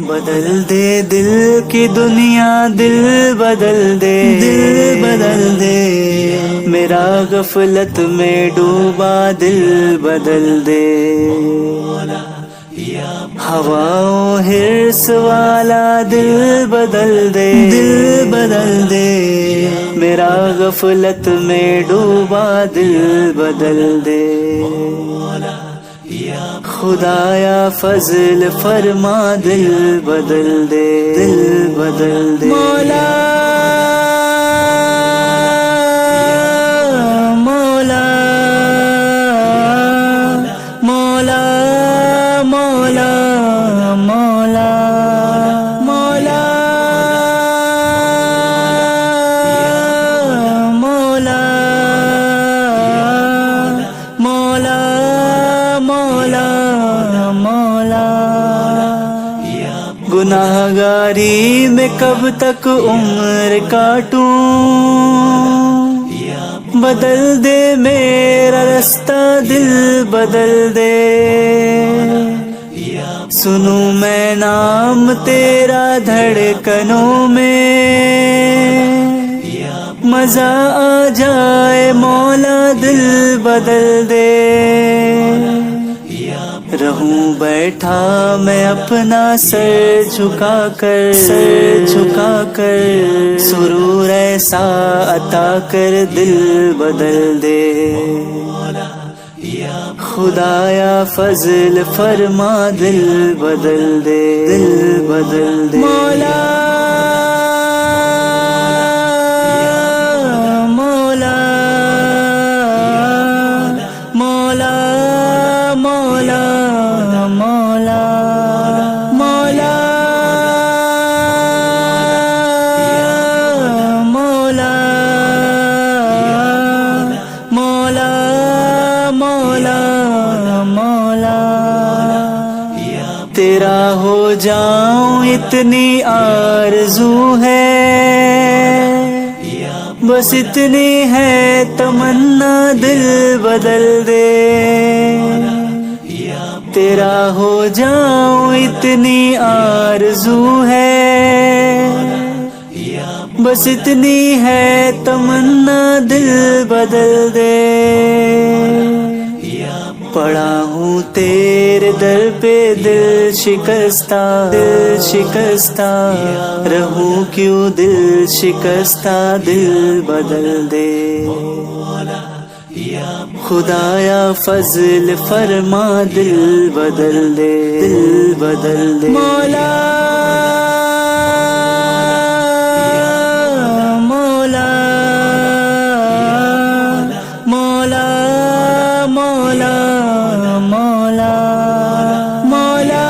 بدل دے دل کی دنیا، دل بدل دے، دل بدل دے، میرا غفلت میں ڈوبا دل بدل دے، ہواؤں حرص والا دل بدل دے، دل بدل دے، میرا غفلت میں ڈوبا دل بدل دے، خدایا فضل فرما دل بدل دے، دل بدل دے، مولا مولا مولا مولا مولا مولا مولا مولا مولا مولا، گناہگاری میں کب تک عمر کاٹوں، بدل دے میرا رستہ دل بدل دے، سنوں میں نام تیرا دھڑکنوں میں، مزہ آ جائے مولا دل بدل دے، رہوں بیٹھا میں اپنا سر جھکا کر، سر جھکا کر، سرور ایسا عطا کر دل بدل دے، خدایا فضل فرما دل بدل دے، دل بدل دے، مولا مولا مولا مولا مولا مولا مولا مولا مولا مولا، تیرا ہو جاؤں اتنی آرزو ہے، بس اتنی ہے تمنا دل بدل دے، تیرا ہو جاؤں اتنی آرزو ہے، بس اتنی ہے تمنا دل بدل دے، پڑا ہوں تیرے در پہ دل شکستہ، دل شکستہ، رہوں کیوں دل شکستہ دل بدل دے، خدایا فضل فرما دل بدل دے، دل بدل دے، مولا مولا مولا مولا مولا مولا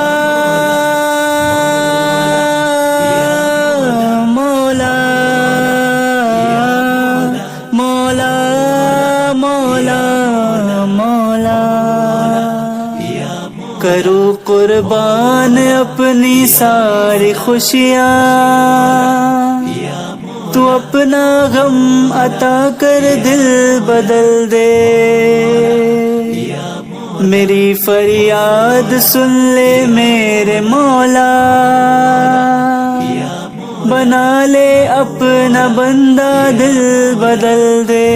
مولا مولا مولا مولا، کرو قربان اپنی ساری خوشیاں، تو اپنا غم عطا کر دل بدل دے، میری فریاد سن لے میرے مولا، بنا لے اپنا بندہ دل بدل دے،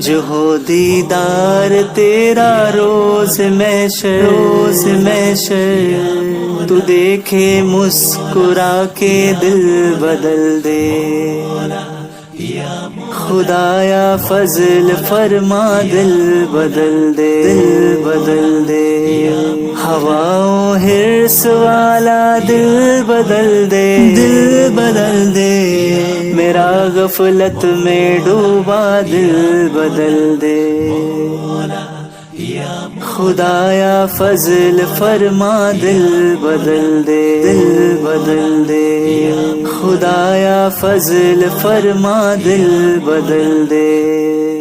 جو ہو دیدار تیرا روز محشر، روز محشر، تو دیکھے مسکرا کے دل بدل دے، خدایا فضل فرما دل بدل دے، دل بدل دے، ہواؤں حرص والا دل بدل دے، دل بدل دے، میرا غفلت میں ڈوبا دل بدل دے، خدایا فضل فرما دل بدل دے، دل بدل دے، خدایا فضل فرما دل بدل دے۔